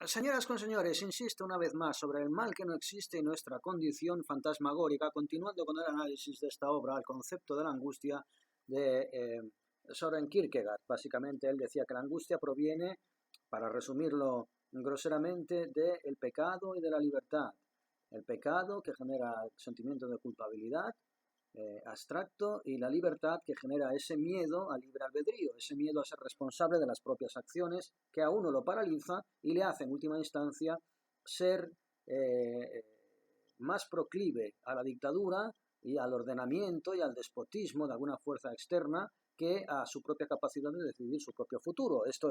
Señoras con señores, insisto una vez más sobre el mal que no existe y nuestra condición fantasmagórica, continuando con el análisis de esta obra, el concepto de la angustia de Soren Kierkegaard. Básicamente él decía que la angustia proviene, para resumirlo groseramente, del pecado y de la libertad. El pecado que genera el sentimiento de culpabilidad abstracto, y la libertad que genera ese miedo al libre albedrío, ese miedo a ser responsable de las propias acciones, que a uno lo paraliza y le hace en última instancia ser más proclive a la dictadura y al ordenamiento y al despotismo de alguna fuerza externa que a su propia capacidad de decidir su propio futuro. Esto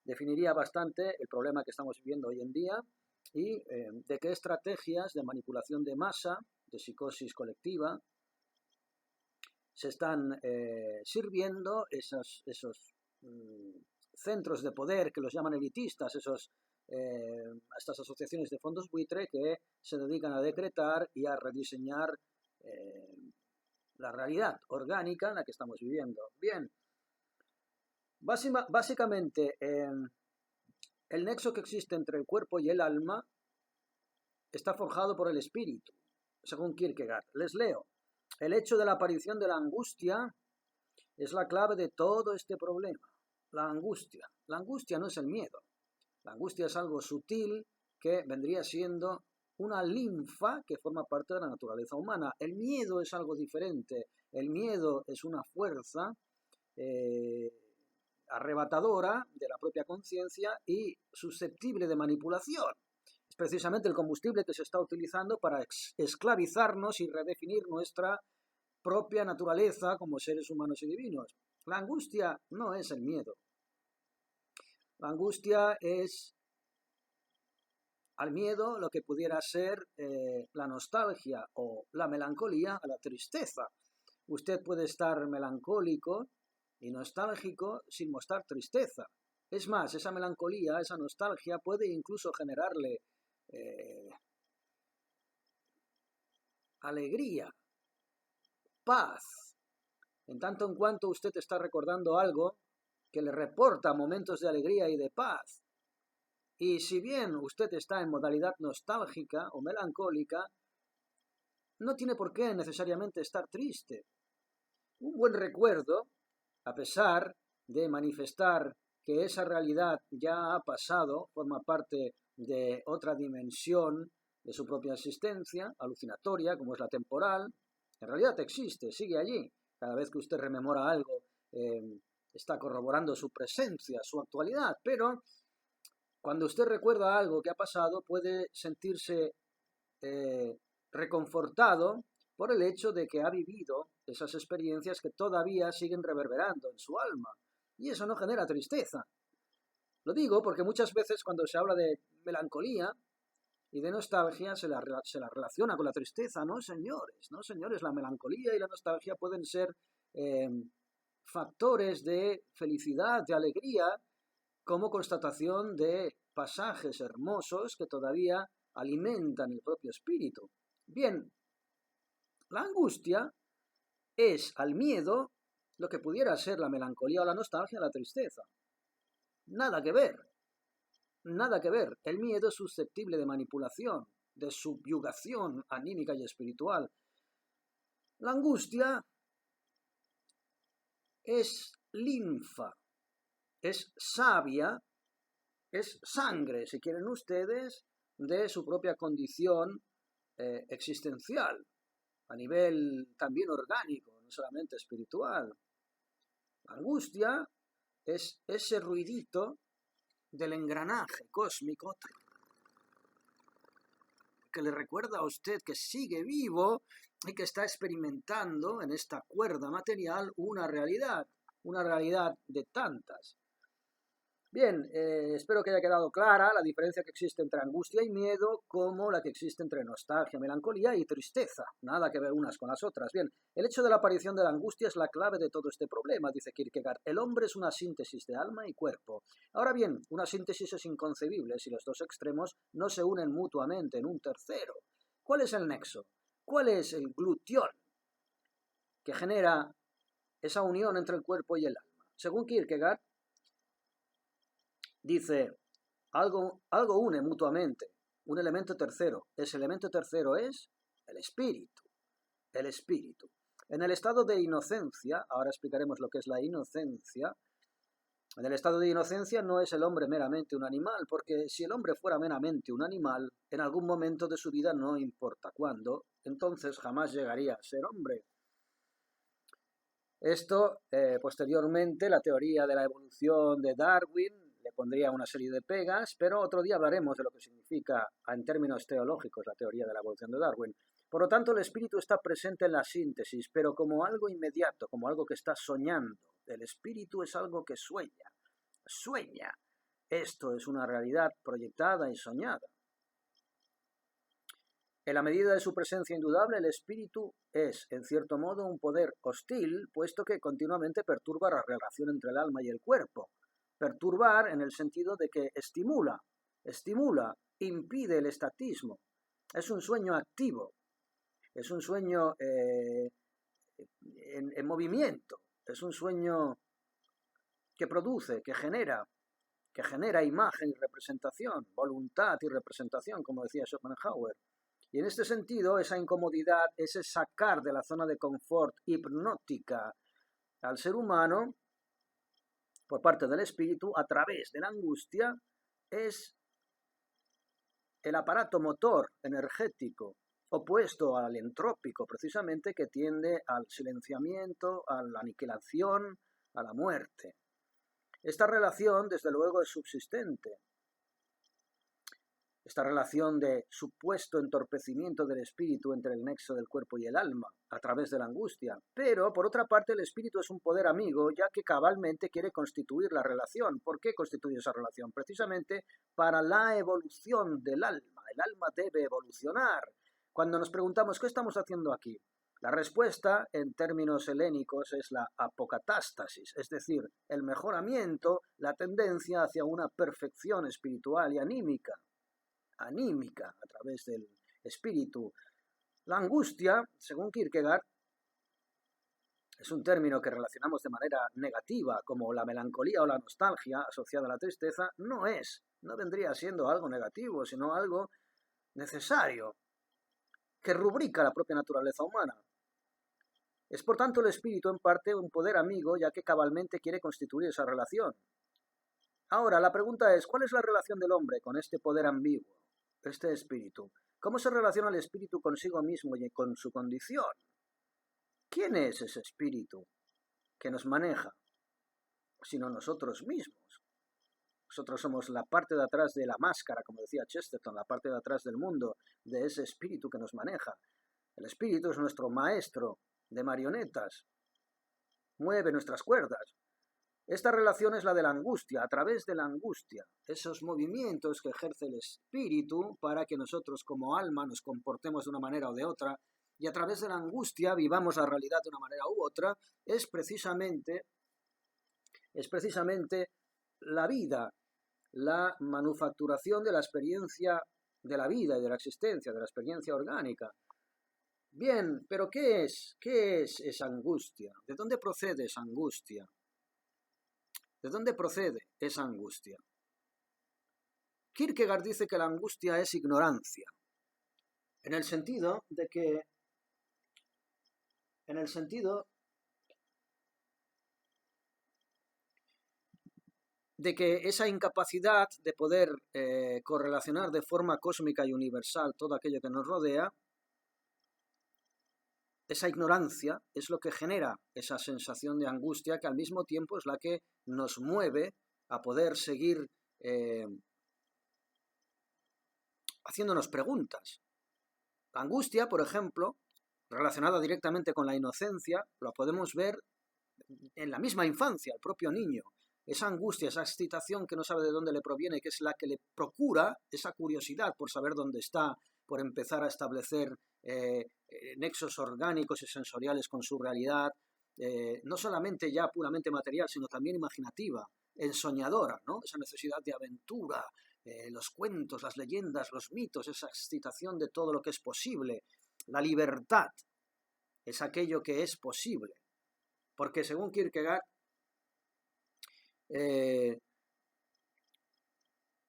definiría bastante el problema que estamos viviendo hoy en día y de qué estrategias de manipulación de masa, de psicosis colectiva, se están sirviendo esos centros de poder que los llaman elitistas, estas asociaciones de fondos buitre que se dedican a decretar y a rediseñar la realidad orgánica en la que estamos viviendo. Bien, básicamente el nexo que existe entre el cuerpo y el alma está forjado por el espíritu, según Kierkegaard. Les leo. El hecho de la aparición de la angustia es la clave de todo este problema. La angustia. La angustia no es el miedo. La angustia es algo sutil que vendría siendo una linfa que forma parte de la naturaleza humana. El miedo es algo diferente. El miedo es una fuerza arrebatadora de la propia conciencia y susceptible de manipulación. Es precisamente el combustible que se está utilizando para esclavizarnos y redefinir nuestra propia naturaleza como seres humanos y divinos. La angustia no es el miedo. La angustia es al miedo lo que pudiera ser la nostalgia o la melancolía a la tristeza. Usted puede estar melancólico y nostálgico sin mostrar tristeza. Es más, esa melancolía, esa nostalgia puede incluso generarle alegría, paz, en tanto en cuanto usted está recordando algo que le reporta momentos de alegría y de paz. Y si bien usted está en modalidad nostálgica o melancólica, no tiene por qué necesariamente estar triste. Un buen recuerdo, a pesar de manifestar que esa realidad ya ha pasado, forma parte de otra dimensión de su propia existencia, alucinatoria, como es la temporal, en realidad existe, sigue allí. Cada vez que usted rememora algo, está corroborando su presencia, su actualidad, pero cuando usted recuerda algo que ha pasado, puede sentirse reconfortado por el hecho de que ha vivido esas experiencias que todavía siguen reverberando en su alma. Y eso no genera tristeza. Lo digo porque muchas veces cuando se habla de melancolía y de nostalgia se la relaciona con la tristeza. No, señores, no, señores. La melancolía y la nostalgia pueden ser factores de felicidad, de alegría, como constatación de pasajes hermosos que todavía alimentan el propio espíritu. Bien, la angustia es al miedo lo que pudiera ser la melancolía o la nostalgia, la tristeza. Nada que ver, nada que ver. El miedo es susceptible de manipulación, de subyugación anímica y espiritual. La angustia es linfa, es savia, es sangre, si quieren ustedes, de su propia condición existencial, a nivel también orgánico, no solamente espiritual. La angustia es ese ruidito del engranaje cósmico que le recuerda a usted que sigue vivo y que está experimentando en esta cuerda material una realidad de tantas. Bien, espero que haya quedado clara la diferencia que existe entre angustia y miedo, como la que existe entre nostalgia, melancolía y tristeza. Nada que ver unas con las otras. Bien, el hecho de la aparición de la angustia es la clave de todo este problema, dice Kierkegaard. El hombre es una síntesis de alma y cuerpo. Ahora bien, una síntesis es inconcebible si los dos extremos no se unen mutuamente en un tercero. ¿Cuál es el nexo? ¿Cuál es el glutión que genera esa unión entre el cuerpo y el alma? Según Kierkegaard, dice, Algo une mutuamente, un elemento tercero. Ese elemento tercero es el espíritu. El espíritu. En el estado de inocencia, ahora explicaremos lo que es la inocencia. En el estado de inocencia no es el hombre meramente un animal, porque si el hombre fuera meramente un animal, en algún momento de su vida, no importa cuándo, entonces jamás llegaría a ser hombre. Esto, posteriormente, la teoría de la evolución de Darwin le pondría una serie de pegas, pero otro día hablaremos de lo que significa, en términos teológicos, la teoría de la evolución de Darwin. Por lo tanto, el espíritu está presente en la síntesis, pero como algo inmediato, como algo que está soñando. El espíritu es algo que sueña. Sueña. Esto es una realidad proyectada y soñada. En la medida de su presencia indudable, el espíritu es, en cierto modo, un poder hostil, puesto que continuamente perturba la relación entre el alma y el cuerpo. Perturbar en el sentido de que estimula, impide el estatismo. Es un sueño activo, es un sueño en movimiento, es un sueño que produce, que genera imagen y representación, voluntad y representación, como decía Schopenhauer. Y en este sentido, esa incomodidad, ese sacar de la zona de confort hipnótica al ser humano por parte del espíritu a través de la angustia es el aparato motor energético opuesto al entrópico, precisamente, que tiende al silenciamiento, a la aniquilación, a la muerte. Esta relación, desde luego, es subsistente. Esta relación de supuesto entorpecimiento del espíritu entre el nexo del cuerpo y el alma, a través de la angustia. Pero, por otra parte, el espíritu es un poder amigo, ya que cabalmente quiere constituir la relación. ¿Por qué constituye esa relación? Precisamente para la evolución del alma. El alma debe evolucionar. Cuando nos preguntamos, ¿qué estamos haciendo aquí? La respuesta, en términos helénicos, es la apocatástasis, es decir, el mejoramiento, la tendencia hacia una perfección espiritual y anímica a través del espíritu. La angustia, según Kierkegaard, es un término que relacionamos de manera negativa, como la melancolía o la nostalgia asociada a la tristeza, no vendría siendo algo negativo, sino algo necesario, que rubrica la propia naturaleza humana. Es por tanto el espíritu en parte un poder amigo, ya que cabalmente quiere constituir esa relación. Ahora, la pregunta es, ¿cuál es la relación del hombre con este poder ambiguo, este espíritu? ¿Cómo se relaciona el espíritu consigo mismo y con su condición? ¿Quién es ese espíritu que nos maneja? Sino nosotros mismos. Nosotros somos la parte de atrás de la máscara, como decía Chesterton, la parte de atrás del mundo, de ese espíritu que nos maneja. El espíritu es nuestro maestro de marionetas, mueve nuestras cuerdas. Esta relación es la de la angustia, a través de la angustia, esos movimientos que ejerce el espíritu para que nosotros como alma nos comportemos de una manera o de otra, y a través de la angustia vivamos la realidad de una manera u otra, es precisamente la vida, la manufacturación de la experiencia de la vida y de la existencia, de la experiencia orgánica. Bien, pero ¿qué es esa angustia? ¿De dónde procede esa angustia? ¿De dónde procede esa angustia? Kierkegaard dice que la angustia es ignorancia, en el sentido de que esa incapacidad de poder correlacionar de forma cósmica y universal todo aquello que nos rodea, esa ignorancia es lo que genera esa sensación de angustia, que al mismo tiempo es la que nos mueve a poder seguir haciéndonos preguntas. La angustia, por ejemplo, relacionada directamente con la inocencia, lo podemos ver en la misma infancia, el propio niño. Esa angustia, esa excitación que no sabe de dónde le proviene, que es la que le procura esa curiosidad por saber dónde está, por empezar a establecer nexos orgánicos y sensoriales con su realidad, no solamente ya puramente material, sino también imaginativa, ensoñadora, ¿no? Esa necesidad de aventura, los cuentos, las leyendas, los mitos, esa excitación de todo lo que es posible. La libertad es aquello que es posible. Porque según Kierkegaard,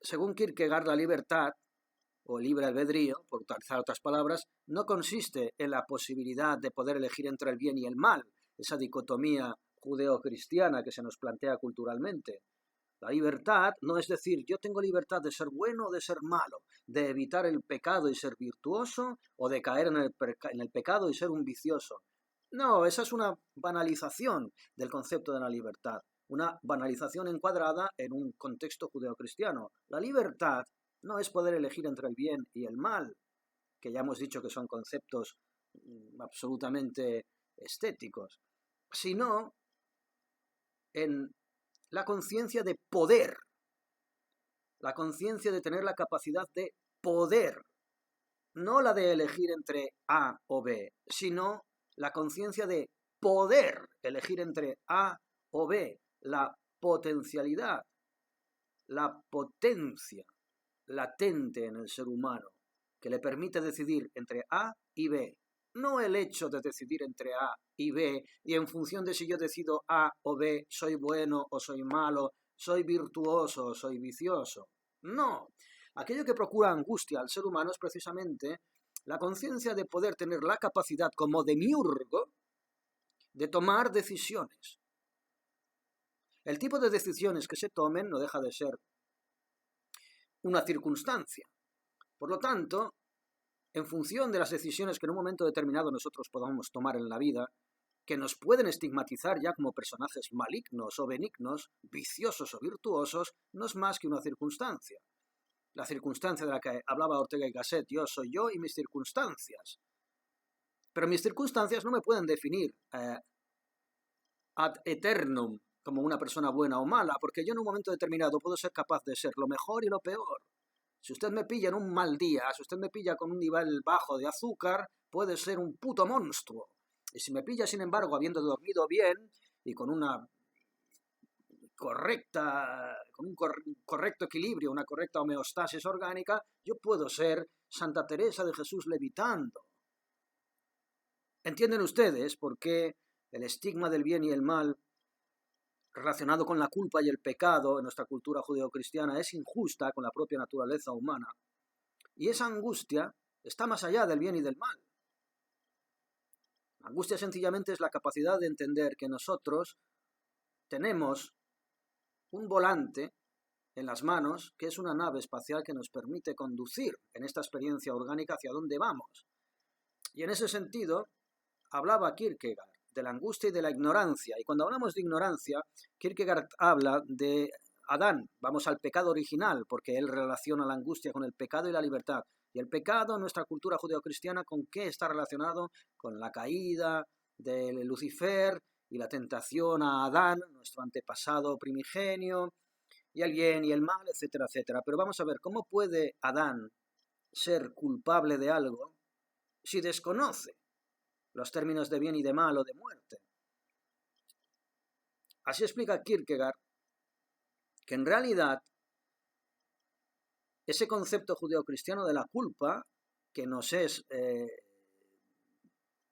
Según Kierkegaard, la libertad, o libre albedrío, por utilizar otras palabras, no consiste en la posibilidad de poder elegir entre el bien y el mal, esa dicotomía judeo-cristiana que se nos plantea culturalmente. La libertad no es decir, yo tengo libertad de ser bueno o de ser malo, de evitar el pecado y ser virtuoso, o de caer en el pecado y ser un vicioso. No, esa es una banalización del concepto de la libertad, una banalización encuadrada en un contexto judeocristiano. La libertad no es poder elegir entre el bien y el mal, que ya hemos dicho que son conceptos absolutamente estéticos, sino en la conciencia de poder, la conciencia de tener la capacidad de poder, no la de elegir entre A o B, sino la conciencia de poder elegir entre A o B, la potencialidad, la potencia latente en el ser humano, que le permite decidir entre A y B. No el hecho de decidir entre A y B, y en función de si yo decido A o B, soy bueno o soy malo, soy virtuoso o soy vicioso. No. Aquello que procura angustia al ser humano es precisamente la conciencia de poder tener la capacidad como demiurgo de tomar decisiones. El tipo de decisiones que se tomen no deja de ser una circunstancia. Por lo tanto, en función de las decisiones que en un momento determinado nosotros podamos tomar en la vida, que nos pueden estigmatizar ya como personajes malignos o benignos, viciosos o virtuosos, no es más que una circunstancia. La circunstancia de la que hablaba Ortega y Gasset, yo soy yo y mis circunstancias. Pero mis circunstancias no me pueden definir ad eternum como una persona buena o mala, porque yo en un momento determinado puedo ser capaz de ser lo mejor y lo peor. Si usted me pilla en un mal día, si usted me pilla con un nivel bajo de azúcar, puede ser un puto monstruo. Y si me pilla, sin embargo, habiendo dormido bien y con una con un correcto equilibrio, una correcta homeostasis orgánica, yo puedo ser Santa Teresa de Jesús levitando. ¿Entienden ustedes por qué el estigma del bien y el mal relacionado con la culpa y el pecado en nuestra cultura judeocristiana es injusta con la propia naturaleza humana? Y esa angustia está más allá del bien y del mal. La angustia sencillamente es la capacidad de entender que nosotros tenemos un volante en las manos, que es una nave espacial que nos permite conducir en esta experiencia orgánica hacia dónde vamos. Y en ese sentido, hablaba Kierkegaard de la angustia y de la ignorancia. Y cuando hablamos de ignorancia, Kierkegaard habla de Adán, vamos al pecado original, porque él relaciona la angustia con el pecado y la libertad. Y el pecado en nuestra cultura judeocristiana, ¿con qué está relacionado? Con la caída de Lucifer y la tentación a Adán, nuestro antepasado primigenio, y el bien y el mal, etcétera, etcétera. Pero vamos a ver, ¿cómo puede Adán ser culpable de algo si desconoce los términos de bien y de mal o de muerte? Así explica Kierkegaard que en realidad ese concepto judeocristiano de la culpa, que nos es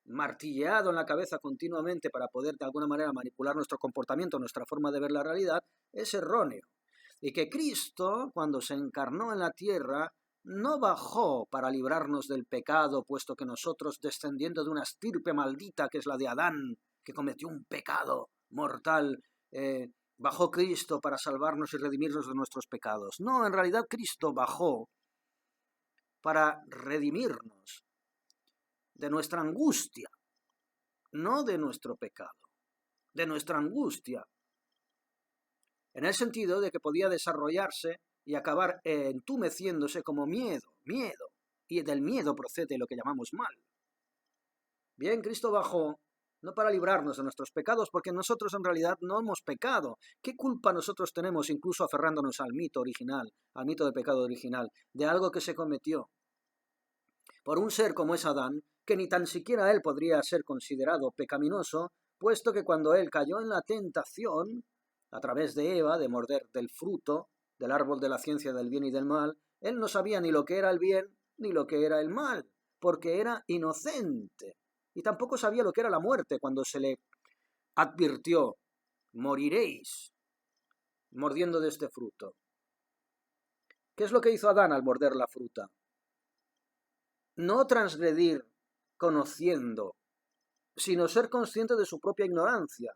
martilleado en la cabeza continuamente para poder de alguna manera manipular nuestro comportamiento, nuestra forma de ver la realidad, es erróneo. Y que Cristo, cuando se encarnó en la tierra, no bajó para librarnos del pecado, puesto que nosotros, descendiendo de una estirpe maldita que es la de Adán, que cometió un pecado mortal, bajó Cristo para salvarnos y redimirnos de nuestros pecados. No, en realidad Cristo bajó para redimirnos de nuestra angustia, no de nuestro pecado, de nuestra angustia, en el sentido de que podía desarrollarse y acabar entumeciéndose como miedo, y del miedo procede lo que llamamos mal. Bien, Cristo bajó no para librarnos de nuestros pecados, porque nosotros en realidad no hemos pecado. ¿Qué culpa nosotros tenemos, incluso aferrándonos al mito original, al mito del pecado original, de algo que se cometió por un ser como es Adán, que ni tan siquiera él podría ser considerado pecaminoso, puesto que cuando él cayó en la tentación, a través de Eva, de morder del fruto, del árbol de la ciencia del bien y del mal, él no sabía ni lo que era el bien ni lo que era el mal, porque era inocente. Y tampoco sabía lo que era la muerte cuando se le advirtió, moriréis mordiendo de este fruto. ¿Qué es lo que hizo Adán al morder la fruta? No transgredir conociendo, sino ser consciente de su propia ignorancia.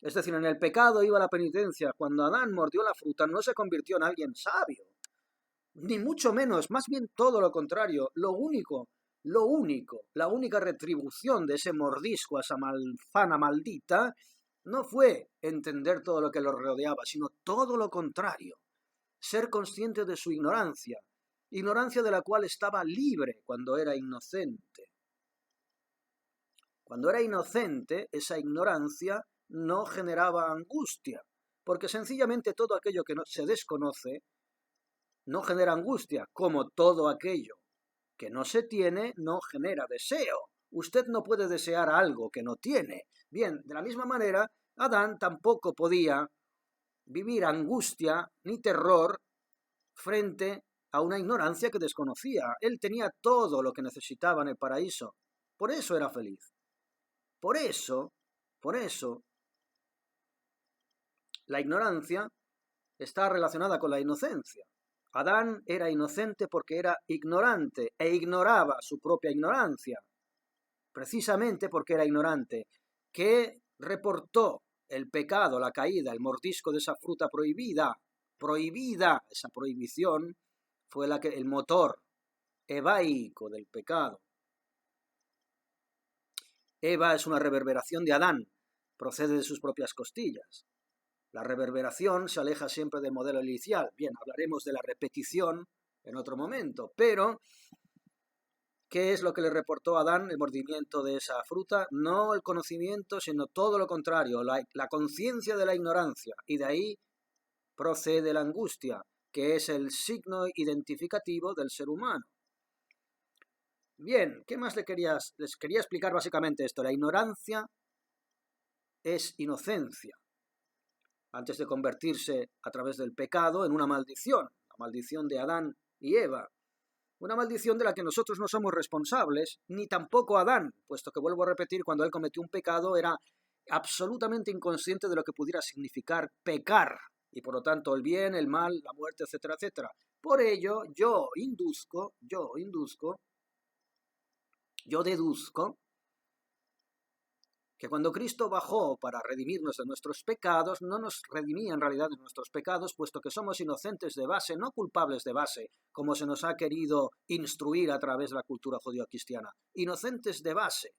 Es decir, en el pecado iba la penitencia. Cuando Adán mordió la fruta no se convirtió en alguien sabio, ni mucho menos, más bien todo lo contrario. La única retribución de ese mordisco a esa manzana maldita no fue entender todo lo que lo rodeaba, sino todo lo contrario, ser consciente de su ignorancia de la cual estaba libre cuando era inocente. Cuando era inocente, esa ignorancia no generaba angustia, porque sencillamente todo aquello que no se desconoce no genera angustia, como todo aquello que no se tiene no genera deseo. Usted no puede desear algo que no tiene. Bien, de la misma manera, Adán tampoco podía vivir angustia ni terror frente a una ignorancia que desconocía. Él tenía todo lo que necesitaba en el paraíso. Por eso era feliz. Por eso, la ignorancia está relacionada con la inocencia. Adán era inocente porque era ignorante e ignoraba su propia ignorancia. Precisamente porque era ignorante, que reportó el pecado, la caída, el mordisco de esa fruta prohibida, esa prohibición fue el motor evaico del pecado. Eva es una reverberación de Adán, procede de sus propias costillas. La reverberación se aleja siempre del modelo inicial. Bien, hablaremos de la repetición en otro momento, pero ¿qué es lo que le reportó a Adán el mordimiento de esa fruta? No el conocimiento, sino todo lo contrario, la conciencia de la ignorancia, y de ahí procede la angustia, que es el signo identificativo del ser humano. Bien, ¿qué más les quería explicar básicamente esto? La ignorancia es inocencia, antes de convertirse a través del pecado en una maldición, la maldición de Adán y Eva. Una maldición de la que nosotros no somos responsables, ni tampoco Adán, puesto que, vuelvo a repetir, cuando él cometió un pecado era absolutamente inconsciente de lo que pudiera significar pecar, y por lo tanto el bien, el mal, la muerte, etcétera, etcétera. Por ello, yo deduzco que cuando Cristo bajó para redimirnos de nuestros pecados, no nos redimía en realidad de nuestros pecados, puesto que somos inocentes de base, no culpables de base, como se nos ha querido instruir a través de la cultura judío-cristiana. Inocentes de base,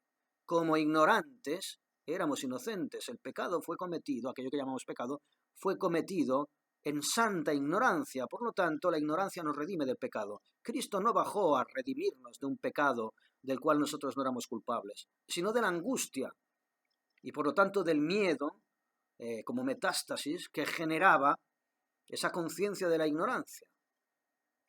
como ignorantes, éramos inocentes. El pecado fue cometido, aquello que llamamos pecado, fue cometido en santa ignorancia. Por lo tanto, la ignorancia nos redime del pecado. Cristo no bajó a redimirnos de un pecado del cual nosotros no éramos culpables, sino de la angustia, y por lo tanto del miedo como metástasis que generaba esa conciencia de la ignorancia.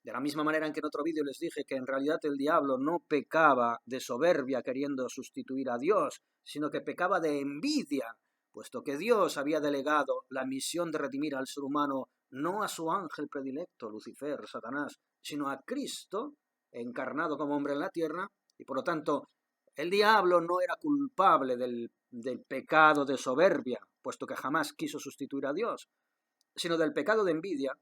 De la misma manera en que en otro vídeo les dije que en realidad el diablo no pecaba de soberbia queriendo sustituir a Dios, sino que pecaba de envidia, puesto que Dios había delegado la misión de redimir al ser humano no a su ángel predilecto, Lucifer, Satanás, sino a Cristo, encarnado como hombre en la tierra, y por lo tanto el diablo no era culpable del pecado de soberbia, puesto que jamás quiso sustituir a Dios, sino del pecado de envidia.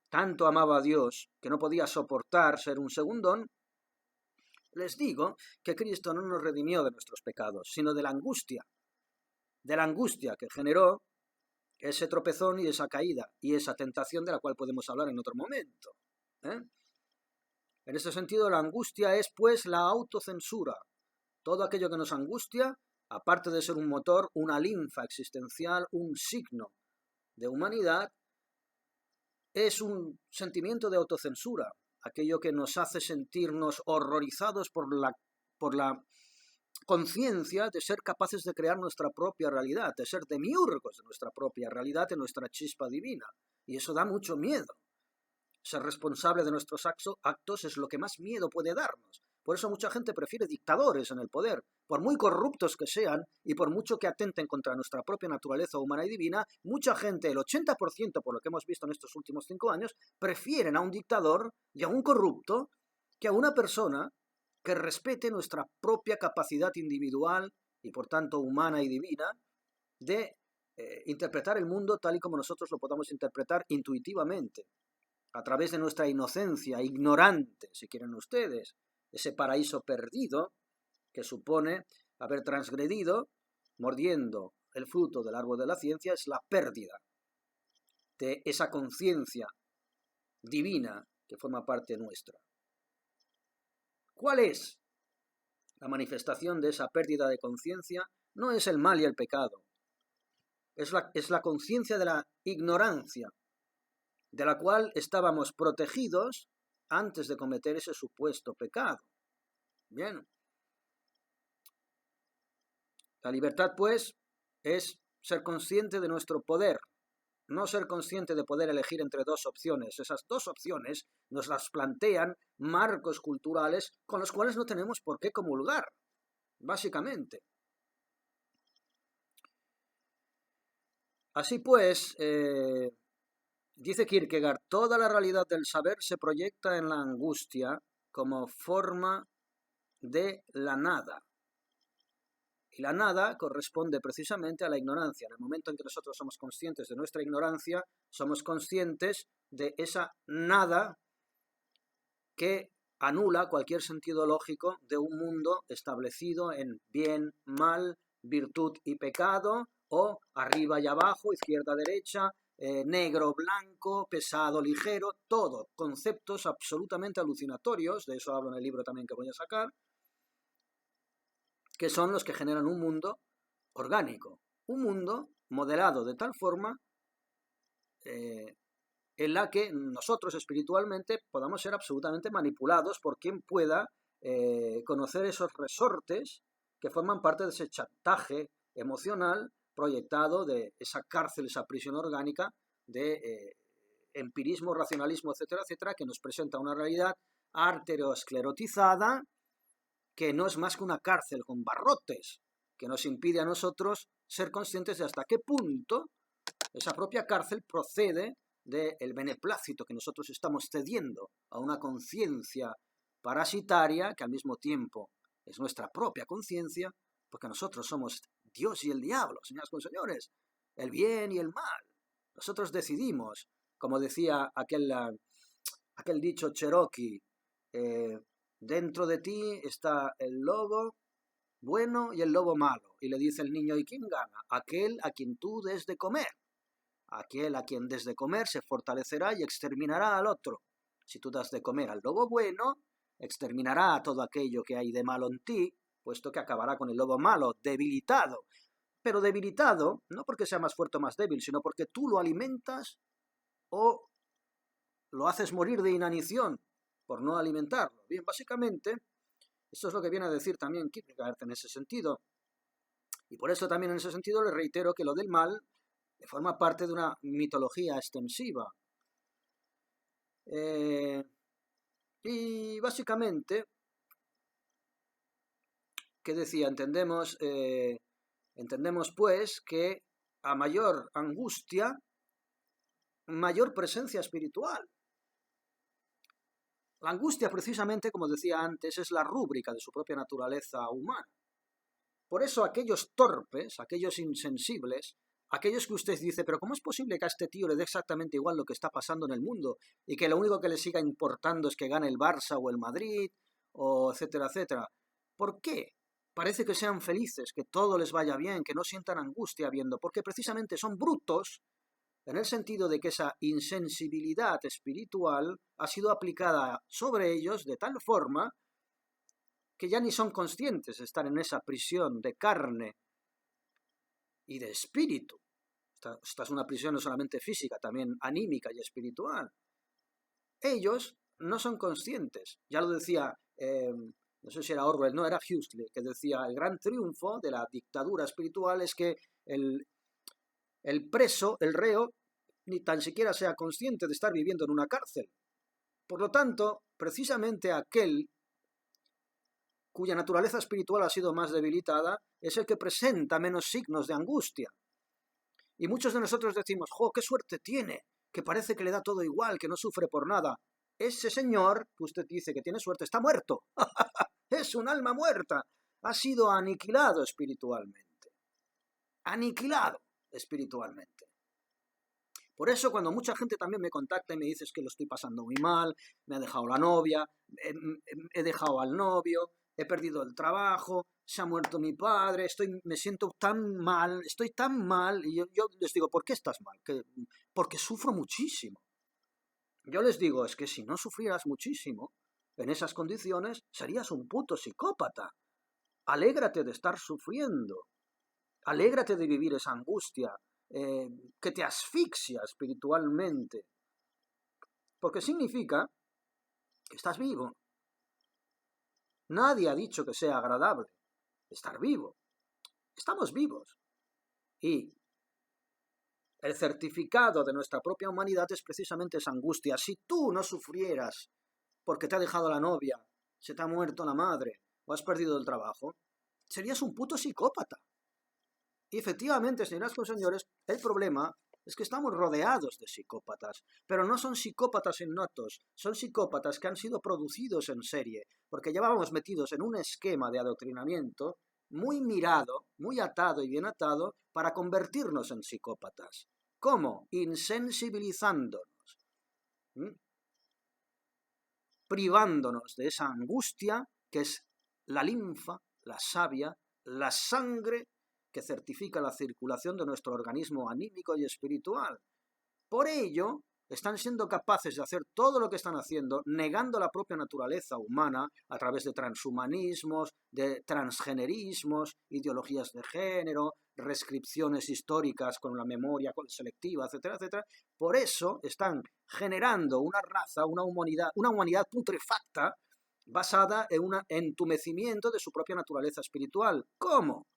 Tanto amaba a Dios que no podía soportar ser un segundón. Les digo que Cristo no nos redimió de nuestros pecados, sino de la angustia que generó ese tropezón y esa caída y esa tentación de la cual podemos hablar en otro momento. En ese sentido, la angustia es pues la autocensura. Todo aquello que nos angustia, aparte de ser un motor, una linfa existencial, un signo de humanidad, es un sentimiento de autocensura, aquello que nos hace sentirnos horrorizados por la conciencia de ser capaces de crear nuestra propia realidad, de ser demiurgos de nuestra propia realidad, de nuestra chispa divina. Y eso da mucho miedo. Ser responsable de nuestros actos es lo que más miedo puede darnos. Por eso mucha gente prefiere dictadores en el poder, por muy corruptos que sean y por mucho que atenten contra nuestra propia naturaleza humana y divina. Mucha gente, el 80% por lo que hemos visto en estos últimos 5 años, prefieren a un dictador y a un corrupto que a una persona que respete nuestra propia capacidad individual y por tanto humana y divina de interpretar el mundo tal y como nosotros lo podamos interpretar intuitivamente. a través de nuestra inocencia, ignorante, si quieren ustedes, ese paraíso perdido que supone haber transgredido, mordiendo el fruto del árbol de la ciencia, es la pérdida de esa conciencia divina que forma parte nuestra. ¿Cuál es la manifestación de esa pérdida de conciencia? No es el mal y el pecado, es la conciencia de la ignorancia, de la cual estábamos protegidos antes de cometer ese supuesto pecado. Bien. La libertad, pues, es ser consciente de nuestro poder, no ser consciente de poder elegir entre dos opciones. Esas dos opciones nos las plantean marcos culturales con los cuales no tenemos por qué comulgar, básicamente. Así pues, dice Kierkegaard, toda la realidad del saber se proyecta en la angustia como forma de la nada. Y la nada corresponde precisamente a la ignorancia. En el momento en que nosotros somos conscientes de nuestra ignorancia, somos conscientes de esa nada que anula cualquier sentido lógico de un mundo establecido en bien, mal, virtud y pecado, o arriba y abajo, izquierda, derecha, negro, blanco, pesado, ligero, todo conceptos absolutamente alucinatorios, de eso hablo en el libro también que voy a sacar, que son los que generan un mundo orgánico, un mundo modelado de tal forma en la que nosotros espiritualmente podamos ser absolutamente manipulados por quien pueda conocer esos resortes que forman parte de ese chantaje emocional proyectado de esa cárcel, esa prisión orgánica de empirismo, racionalismo, etcétera, etcétera, que nos presenta una realidad arteriosclerotizada que no es más que una cárcel con barrotes, que nos impide a nosotros ser conscientes de hasta qué punto esa propia cárcel procede del beneplácito que nosotros estamos cediendo a una conciencia parasitaria que al mismo tiempo es nuestra propia conciencia, porque nosotros somos Dios y el diablo, señoras y señores, el bien y el mal. Nosotros decidimos, como decía aquel dicho cherokee, dentro de ti está el lobo bueno y el lobo malo. Y le dice el niño, ¿y quién gana? Aquel a quien tú des de comer. Aquel a quien des de comer se fortalecerá y exterminará al otro. Si tú das de comer al lobo bueno, exterminará todo aquello que hay de malo en ti, puesto que acabará con el lobo malo, debilitado. Pero debilitado, no porque sea más fuerte o más débil, sino porque tú lo alimentas o lo haces morir de inanición por no alimentarlo. Bien, básicamente, esto es lo que viene a decir también Kierkegaard en ese sentido. Y por eso también en ese sentido le reitero que lo del mal forma parte de una mitología extensiva. Y básicamente, ¿qué decía? Entendemos pues que a mayor angustia, mayor presencia espiritual. La angustia, precisamente, como decía antes, es la rúbrica de su propia naturaleza humana. Por eso aquellos torpes, aquellos insensibles, aquellos que usted dice, pero ¿cómo es posible que a este tío le dé exactamente igual lo que está pasando en el mundo y que lo único que le siga importando es que gane el Barça o el Madrid, o etcétera, etcétera? ¿Por qué? Parece que sean felices, que todo les vaya bien, que no sientan angustia viendo, porque precisamente son brutos, en el sentido de que esa insensibilidad espiritual ha sido aplicada sobre ellos de tal forma que ya ni son conscientes de estar en esa prisión de carne y de espíritu. Esta es una prisión no solamente física, también anímica y espiritual. Ellos no son conscientes. Ya lo decía, no sé si era Orwell, no, era Huxley, que decía, el gran triunfo de la dictadura espiritual es que el preso, el reo, ni tan siquiera sea consciente de estar viviendo en una cárcel. Por lo tanto, precisamente aquel cuya naturaleza espiritual ha sido más debilitada es el que presenta menos signos de angustia. Y muchos de nosotros decimos, ¡jo, qué suerte tiene! Que parece que le da todo igual, que no sufre por nada. Ese señor que usted dice que tiene suerte está muerto. Es un alma muerta. Ha sido aniquilado espiritualmente. Aniquilado espiritualmente. Por eso cuando mucha gente también me contacta y me dice que lo estoy pasando muy mal, me ha dejado la novia, he dejado al novio, he perdido el trabajo, se ha muerto mi padre, me siento tan mal, estoy tan mal, y yo les digo, ¿por qué estás mal? Porque sufro muchísimo. Yo les digo, es que si no sufrieras muchísimo, en esas condiciones, serías un puto psicópata. Alégrate de estar sufriendo, alégrate de vivir esa angustia, que te asfixia espiritualmente, porque significa que estás vivo. Nadie ha dicho que sea agradable estar vivo. Estamos vivos. Y el certificado de nuestra propia humanidad es precisamente esa angustia. Si tú no sufrieras porque te ha dejado la novia, se te ha muerto la madre o has perdido el trabajo, serías un puto psicópata. Y efectivamente, señoras y señores, el problema es que estamos rodeados de psicópatas, pero no son psicópatas innatos, son psicópatas que han sido producidos en serie, porque llevábamos metidos en un esquema de adoctrinamiento muy mirado, muy atado y bien atado para convertirnos en psicópatas. ¿Cómo? Insensibilizándonos, privándonos de esa angustia que es la linfa, la savia, la sangre que certifica la circulación de nuestro organismo anímico y espiritual. Por ello, están siendo capaces de hacer todo lo que están haciendo, negando la propia naturaleza humana a través de transhumanismos, de transgenerismos, ideologías de género, reescripciones históricas con la memoria selectiva, etcétera, etcétera. Por eso están generando una raza, una humanidad putrefacta basada en un entumecimiento de su propia naturaleza espiritual. ¿Cómo?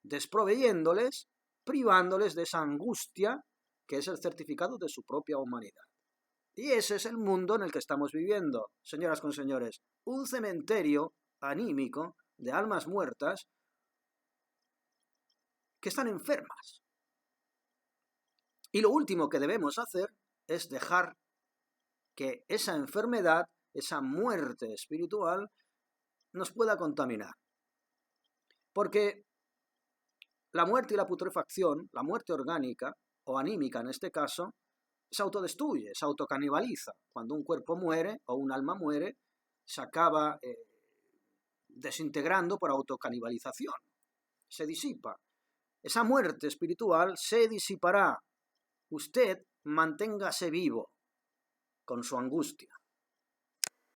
Desproveyéndoles, privándoles de esa angustia que es el certificado de su propia humanidad. Y ese es el mundo en el que estamos viviendo, señoras con señores, un cementerio anímico de almas muertas que están enfermas. Y lo último que debemos hacer es dejar que esa enfermedad, esa muerte espiritual, nos pueda contaminar. Porque la muerte y la putrefacción, la muerte orgánica, o anímica en este caso, se autodestruye, se autocanibaliza. Cuando un cuerpo muere o un alma muere, se acaba desintegrando por autocanibalización. Se disipa. Esa muerte espiritual se disipará. Usted manténgase vivo con su angustia.